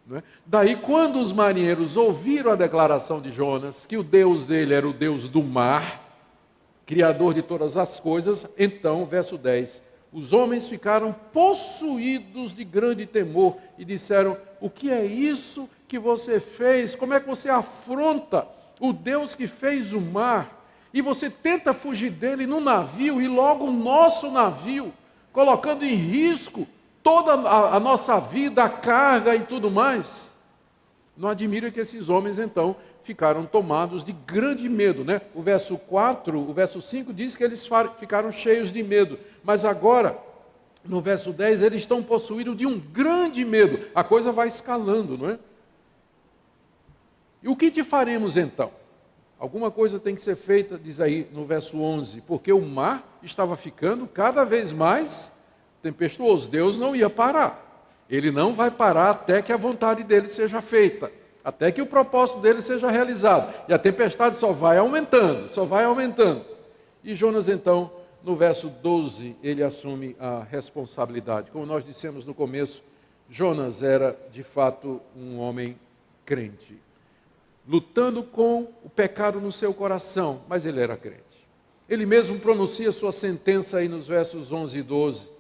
Não é? Daí, quando os marinheiros ouviram a declaração de Jonas, que o Deus dele era o Deus do mar, criador de todas as coisas, então, verso 10, os homens ficaram possuídos de grande temor e disseram, o que é isso que você fez? Como é que você afronta o Deus que fez o mar? E você tenta fugir dele no navio, e logo o nosso navio, colocando em risco toda a nossa vida, a carga e tudo mais. Não admira que esses homens, então, ficaram tomados de grande medo, né? O verso 4, o verso 5 diz que eles ficaram cheios de medo. Mas agora, no verso 10, eles estão possuídos de um grande medo. A coisa vai escalando, não é? E o que te faremos então? Alguma coisa tem que ser feita, diz aí no verso 11, porque o mar estava ficando cada vez mais tempestuoso. Deus não ia parar. Ele não vai parar até que a vontade dele seja feita, até que o propósito dele seja realizado. E a tempestade só vai aumentando, só vai aumentando. E Jonas, então, no verso 12, ele assume a responsabilidade. Como nós dissemos no começo, Jonas era, de fato, um homem crente, lutando com o pecado no seu coração, mas ele era crente. Ele mesmo pronuncia sua sentença aí nos versos 11 e 12.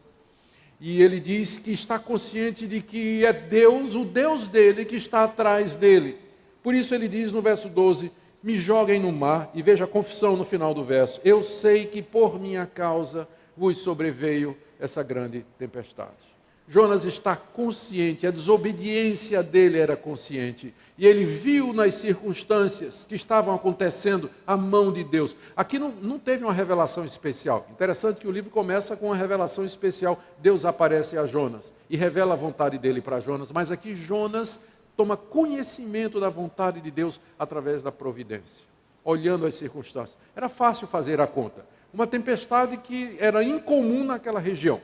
E ele diz que está consciente de que é Deus, o Deus dele, que está atrás dele. Por isso ele diz no verso 12, me joguem no mar, e veja a confissão no final do verso, eu sei que por minha causa vos sobreveio essa grande tempestade. Jonas está consciente, a desobediência dele era consciente, e ele viu nas circunstâncias que estavam acontecendo a mão de Deus. Aqui não teve uma revelação especial. Interessante que o livro começa com uma revelação especial. Deus aparece a Jonas e revela a vontade dele para Jonas, mas aqui Jonas toma conhecimento da vontade de Deus através da providência, olhando as circunstâncias. Era fácil fazer a conta. Uma tempestade que era incomum naquela região.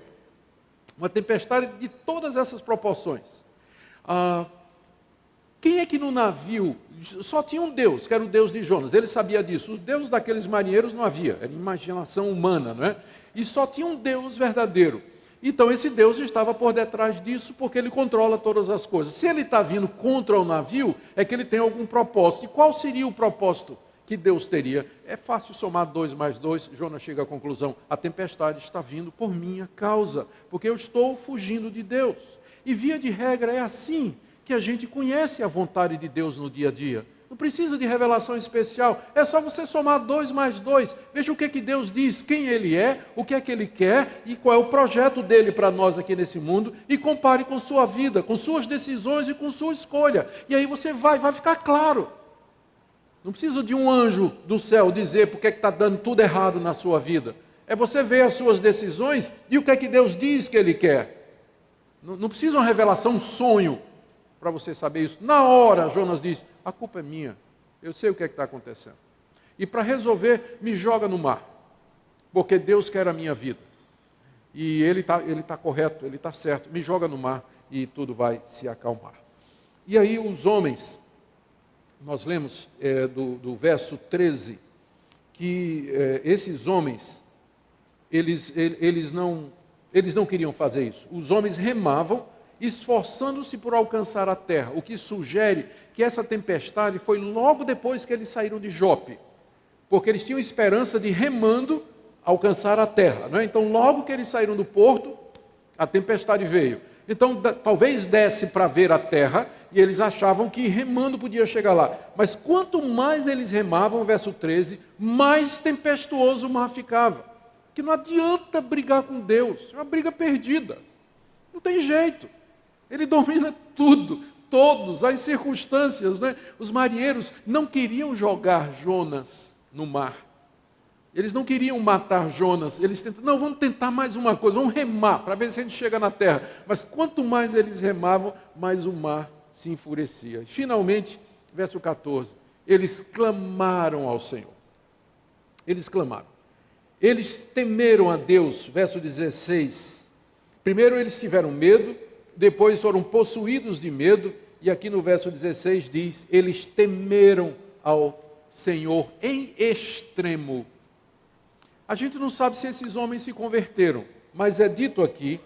Uma tempestade de todas essas proporções. Quem é que no navio, só tinha um Deus, que era o Deus de Jonas, ele sabia disso. Os deuses daqueles marinheiros não havia, era imaginação humana, não é? E só tinha um Deus verdadeiro. Então esse Deus estava por detrás disso, porque ele controla todas as coisas. Se ele está vindo contra o navio, é que ele tem algum propósito. E qual seria o propósito que Deus teria? É fácil somar 2 mais 2, Jonas chega à conclusão, a tempestade está vindo por minha causa, porque eu estou fugindo de Deus. E via de regra é assim que a gente conhece a vontade de Deus no dia a dia. Não precisa de revelação especial, é só você somar 2 mais 2, veja o que que Deus diz, quem Ele é, o que é que Ele quer e qual é o projeto dEle para nós aqui nesse mundo, e compare com sua vida, com suas decisões e com sua escolha. E aí você vai ficar claro. Não precisa de um anjo do céu dizer porque é que está dando tudo errado na sua vida. É você ver as suas decisões e o que é que Deus diz que Ele quer. Não precisa uma revelação, um sonho para você saber isso. Na hora, Jonas diz, a culpa é minha, eu sei o que é que está acontecendo. E para resolver, me joga no mar, porque Deus quer a minha vida. E Ele tá correto, Ele está certo, me joga no mar e tudo vai se acalmar. E aí os homens... Nós lemos do verso 13, que esses homens, eles não queriam fazer isso. Os homens remavam esforçando-se por alcançar a terra, o que sugere que essa tempestade foi logo depois que eles saíram de Jope, porque eles tinham esperança de, remando, alcançar a terra, não é? Então, logo que eles saíram do porto, a tempestade veio. Então, talvez desse para ver a terra, e eles achavam que remando podia chegar lá. Mas quanto mais eles remavam, verso 13, mais tempestuoso o mar ficava. Que não adianta brigar com Deus, é uma briga perdida. Não tem jeito. Ele domina tudo, todos, as circunstâncias, né? Os marinheiros não queriam jogar Jonas no mar. Eles não queriam matar Jonas, eles tentaram, não, vamos tentar mais uma coisa, vamos remar, para ver se a gente chega na terra. Mas quanto mais eles remavam, mais o mar se enfurecia. E, finalmente, verso 14, eles clamaram ao Senhor. Eles clamaram. Eles temeram a Deus, verso 16. Primeiro eles tiveram medo, depois foram possuídos de medo, e aqui no verso 16 diz, eles temeram ao Senhor em extremo. A gente não sabe se esses homens se converteram, mas é dito aqui,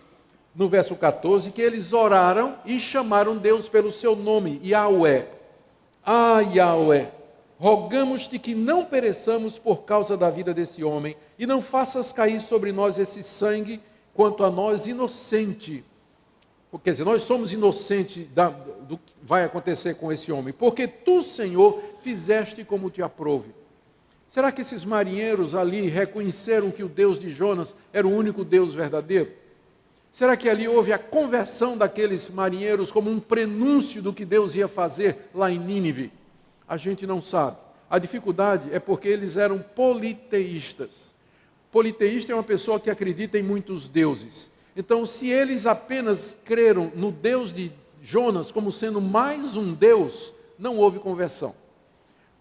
no verso 14, que eles oraram e chamaram Deus pelo seu nome, Yahweh. Ah, Yahweh, rogamos-te que não pereçamos por causa da vida desse homem, e não faças cair sobre nós esse sangue, quanto a nós inocente. Quer dizer, nós somos inocentes do que vai acontecer com esse homem, porque tu, Senhor, fizeste como te aprouve. Será que esses marinheiros ali reconheceram que o Deus de Jonas era o único Deus verdadeiro? Será que ali houve a conversão daqueles marinheiros como um prenúncio do que Deus ia fazer lá em Nínive? A gente não sabe. A dificuldade é porque eles eram politeístas. Politeísta é uma pessoa que acredita em muitos deuses. Então, se eles apenas creram no Deus de Jonas como sendo mais um Deus, não houve conversão.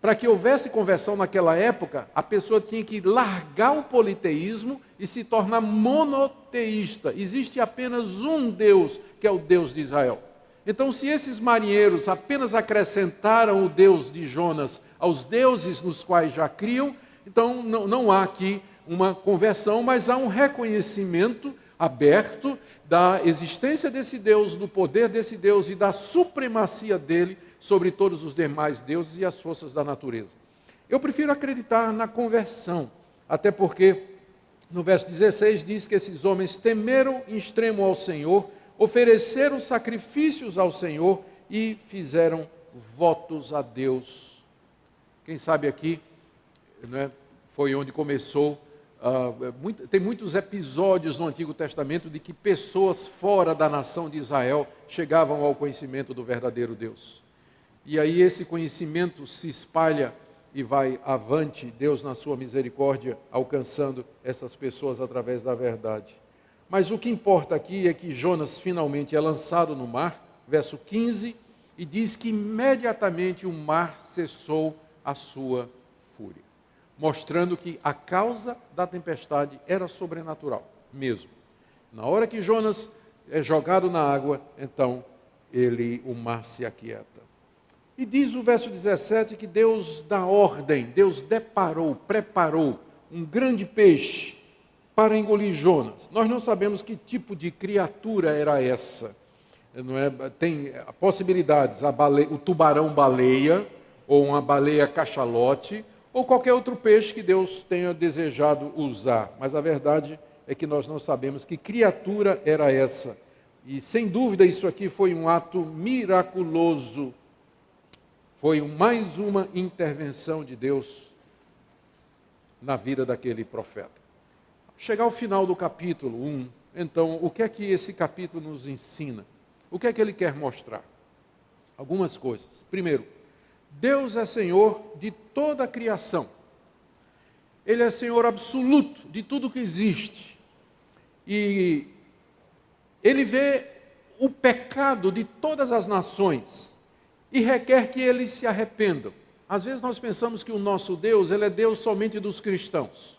Para que houvesse conversão naquela época, a pessoa tinha que largar o politeísmo e se tornar monoteísta. Existe apenas um Deus, que é o Deus de Israel. Então, se esses marinheiros apenas acrescentaram o Deus de Jonas aos deuses nos quais já criam, então não há aqui uma conversão, mas há um reconhecimento aberto da existência desse Deus, do poder desse Deus e da supremacia dele sobre todos os demais deuses e as forças da natureza. Eu prefiro acreditar na conversão, até porque no verso 16 diz que esses homens temeram em extremo ao Senhor, ofereceram sacrifícios ao Senhor e fizeram votos a Deus. Quem sabe aqui, né, foi onde começou. Tem muitos episódios no Antigo Testamento de que pessoas fora da nação de Israel chegavam ao conhecimento do verdadeiro Deus. E aí esse conhecimento se espalha e vai avante, Deus na sua misericórdia, alcançando essas pessoas através da verdade. Mas o que importa aqui é que Jonas finalmente é lançado no mar, verso 15, e diz que imediatamente o mar cessou a sua fúria, mostrando que a causa da tempestade era sobrenatural mesmo. Na hora que Jonas é jogado na água, então o mar se aquieta. E diz o verso 17 que Deus dá ordem, Deus preparou um grande peixe para engolir Jonas. Nós não sabemos que tipo de criatura era essa. Não é? Tem possibilidades, o tubarão-baleia, ou uma baleia-cachalote, ou qualquer outro peixe que Deus tenha desejado usar. Mas a verdade é que nós não sabemos que criatura era essa. E sem dúvida isso aqui foi um ato miraculoso. Foi mais uma intervenção de Deus na vida daquele profeta. Chegar ao final do capítulo 1, então, o que é que esse capítulo nos ensina? O que é que ele quer mostrar? Algumas coisas. Primeiro, Deus é Senhor de toda a criação. Ele é Senhor absoluto de tudo que existe. E Ele vê o pecado de todas as nações e requer que eles se arrependam. Às vezes nós pensamos que o nosso Deus, Ele é Deus somente dos cristãos.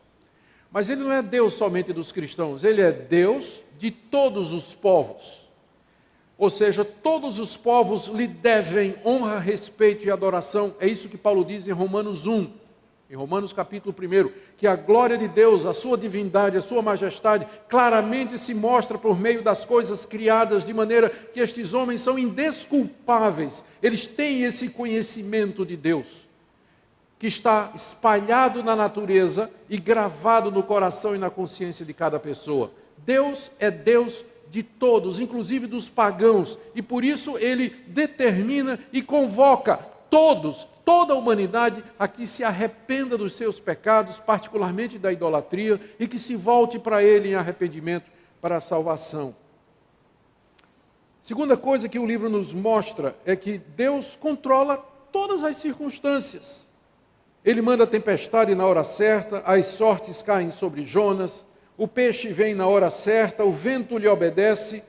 Mas Ele não é Deus somente dos cristãos, Ele é Deus de todos os povos. Ou seja, todos os povos lhe devem honra, respeito e adoração. É isso que Paulo diz em Romanos 1. em Romanos capítulo 1, que a glória de Deus, a sua divindade, a sua majestade, claramente se mostra por meio das coisas criadas, de maneira que estes homens são indesculpáveis. Eles têm esse conhecimento de Deus, que está espalhado na natureza e gravado no coração e na consciência de cada pessoa. Deus é Deus de todos, inclusive dos pagãos, e por isso Ele determina e convoca todos, toda a humanidade, a que se arrependa dos seus pecados, particularmente da idolatria, e que se volte para Ele em arrependimento para a salvação. Segunda coisa que o livro nos mostra é que Deus controla todas as circunstâncias. Ele manda a tempestade na hora certa, as sortes caem sobre Jonas, o peixe vem na hora certa, o vento lhe obedece.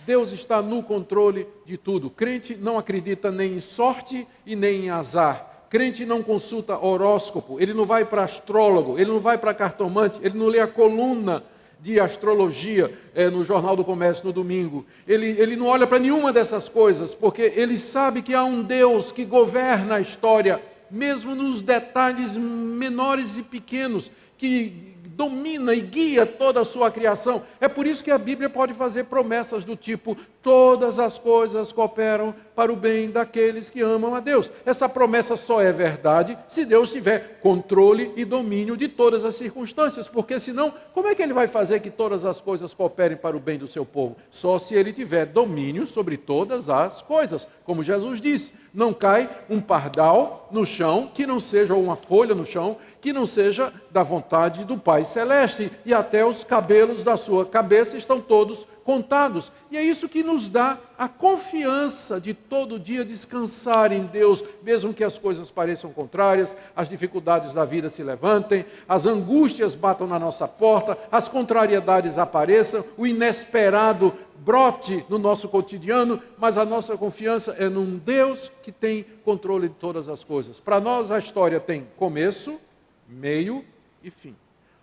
Deus está no controle de tudo. Crente não acredita nem em sorte e nem em azar. Crente não consulta horóscopo, ele não vai para astrólogo, ele não vai para cartomante, ele não lê a coluna de astrologia no Jornal do Comércio no domingo. Ele não olha para nenhuma dessas coisas, porque ele sabe que há um Deus que governa a história, mesmo nos detalhes menores e pequenos, que domina e guia toda a sua criação. É por isso que a Bíblia pode fazer promessas do tipo: todas as coisas cooperam para o bem daqueles que amam a Deus. Essa promessa só é verdade se Deus tiver controle e domínio de todas as circunstâncias, porque senão, como é que Ele vai fazer que todas as coisas cooperem para o bem do seu povo? Só se Ele tiver domínio sobre todas as coisas. Como Jesus disse, não cai um pardal no chão que não seja, ou uma folha no chão, que não seja da vontade do Pai Celeste, e até os cabelos da sua cabeça estão todos contados. E é isso que nos dá a confiança de todo dia descansar em Deus, mesmo que as coisas pareçam contrárias, as dificuldades da vida se levantem, as angústias batam na nossa porta, as contrariedades apareçam, o inesperado brote no nosso cotidiano, mas a nossa confiança é num Deus que tem controle de todas as coisas. Para nós a história tem começo, meio e fim.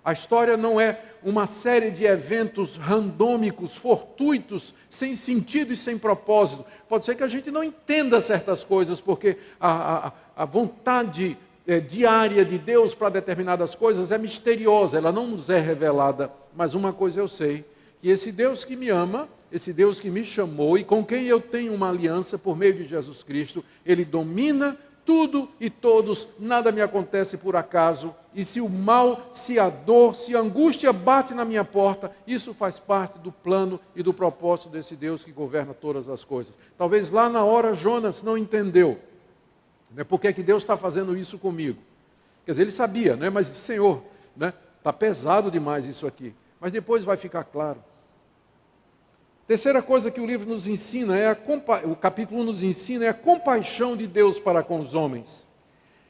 A história não é uma série de eventos randômicos, fortuitos, sem sentido e sem propósito. Pode ser que a gente não entenda certas coisas, porque a vontade diária de Deus para determinadas coisas é misteriosa, ela não nos é revelada. Mas uma coisa eu sei, que esse Deus que me ama, esse Deus que me chamou e com quem eu tenho uma aliança por meio de Jesus Cristo, Ele domina tudo e todos, nada me acontece por acaso, e se o mal, se a dor, se a angústia bate na minha porta, isso faz parte do plano e do propósito desse Deus que governa todas as coisas. Talvez lá na hora Jonas não entendeu, né, por que Deus está fazendo isso comigo. Quer dizer, ele sabia, né, mas Senhor, está pesado demais isso aqui. Mas depois vai ficar claro. Terceira coisa que o livro nos ensina, o capítulo nos ensina, é a compaixão de Deus para com os homens.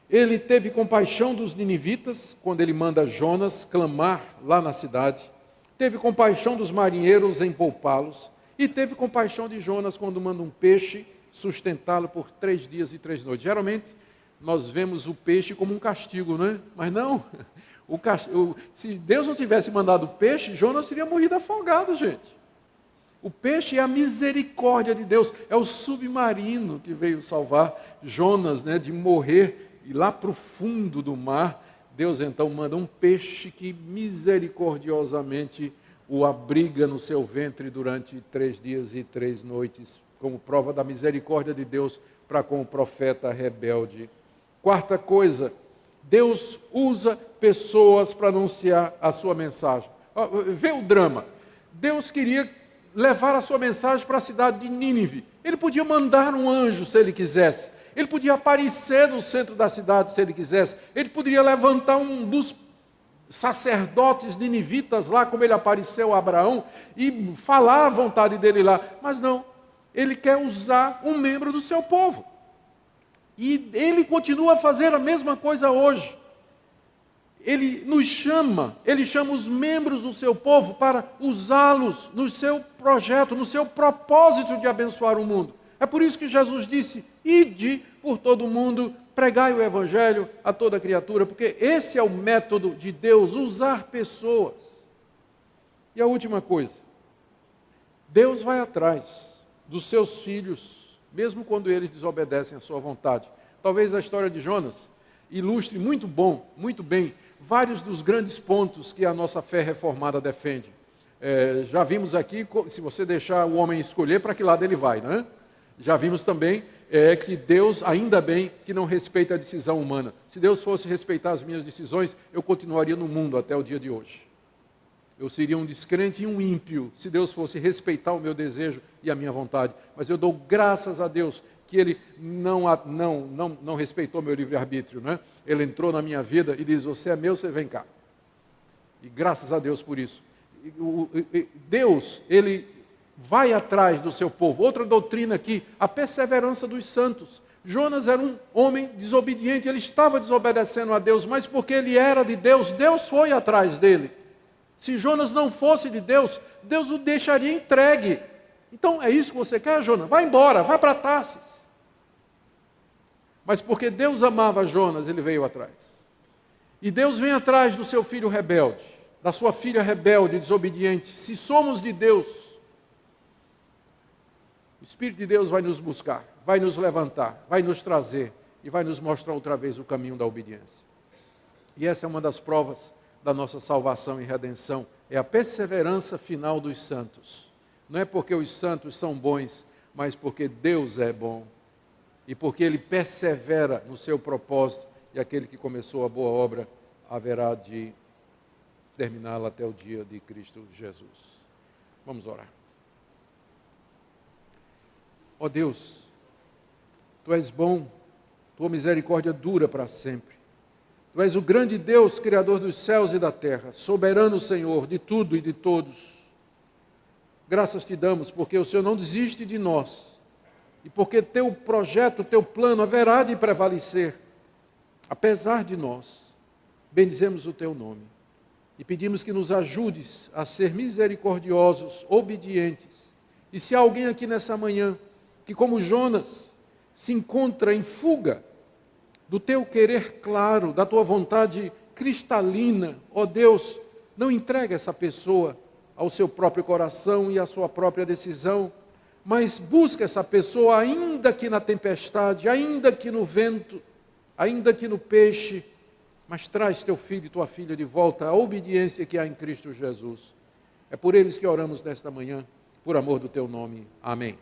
Ele teve compaixão dos ninivitas, quando ele manda Jonas clamar lá na cidade. Teve compaixão dos marinheiros em poupá-los. E teve compaixão de Jonas quando manda um peixe sustentá-lo por 3 dias e 3 noites. Geralmente, nós vemos o peixe como um castigo, não é? Mas não. Se Deus não tivesse mandado o peixe, Jonas teria morrido afogado, gente. O peixe é a misericórdia de Deus, é o submarino que veio salvar Jonas, de morrer e lá para o fundo do mar. Deus então manda um peixe que misericordiosamente o abriga no seu ventre durante 3 dias e 3 noites, como prova da misericórdia de Deus para com o profeta rebelde. Quarta coisa, Deus usa pessoas para anunciar a sua mensagem. Vê o drama. Deus queria levar a sua mensagem para a cidade de Nínive. Ele podia mandar um anjo se ele quisesse. Ele podia aparecer no centro da cidade se ele quisesse. Ele poderia levantar um dos sacerdotes ninivitas lá, como ele apareceu a Abraão, e falar a vontade dele lá. Mas não, ele quer usar um membro do seu povo. E ele continua a fazer a mesma coisa hoje. Ele nos chama, ele chama os membros do seu povo para usá-los no seu projeto, no seu propósito de abençoar o mundo. É por isso que Jesus disse: ide por todo o mundo, pregai o evangelho a toda criatura, porque esse é o método de Deus, usar pessoas. E a última coisa, Deus vai atrás dos seus filhos, mesmo quando eles desobedecem à sua vontade. Talvez a história de Jonas ilustre muito bem, vários dos grandes pontos que a nossa fé reformada defende. Já vimos aqui, se você deixar o homem escolher, para que lado ele vai, não é? Já vimos também que Deus, ainda bem, que não respeita a decisão humana. Se Deus fosse respeitar as minhas decisões, eu continuaria no mundo até o dia de hoje. Eu seria um descrente e um ímpio se Deus fosse respeitar o meu desejo e a minha vontade. Mas eu dou graças a Deus que Ele não respeitou meu livre-arbítrio, né? Ele entrou na minha vida e diz, você é meu, você vem cá. E graças a Deus por isso. Deus, Ele vai atrás do seu povo. Outra doutrina aqui, a perseverança dos santos. Jonas era um homem desobediente, ele estava desobedecendo a Deus, mas porque ele era de Deus, Deus foi atrás dele. Se Jonas não fosse de Deus, Deus o deixaria entregue. Então, é isso que você quer, Jonas? Vai embora, vai para Tarsis. Mas porque Deus amava Jonas, ele veio atrás. E Deus vem atrás do seu filho rebelde, da sua filha rebelde, desobediente. Se somos de Deus, o Espírito de Deus vai nos buscar, vai nos levantar, vai nos trazer e vai nos mostrar outra vez o caminho da obediência. E essa é uma das provas da nossa salvação e redenção, é a perseverança final dos santos. Não é porque os santos são bons, mas porque Deus é bom e porque Ele persevera no seu propósito e aquele que começou a boa obra haverá de terminá-la até o dia de Cristo Jesus. Vamos orar. Ó Deus, Tu és bom, Tua misericórdia dura para sempre. Tu és o grande Deus, Criador dos céus e da terra, soberano Senhor de tudo e de todos. Graças Te damos, porque o Senhor não desiste de nós, e porque Teu projeto, Teu plano haverá de prevalecer, apesar de nós. Bendizemos o Teu nome, e pedimos que nos ajudes a ser misericordiosos, obedientes. E se há alguém aqui nessa manhã, que como Jonas, se encontra em fuga do Teu querer claro, da Tua vontade cristalina, ó Deus, não entregue essa pessoa ao seu próprio coração e à sua própria decisão, mas busca essa pessoa ainda que na tempestade, ainda que no vento, ainda que no peixe, mas traz teu filho e tua filha de volta à obediência que há em Cristo Jesus. É por eles que oramos nesta manhã, por amor do Teu nome. Amém.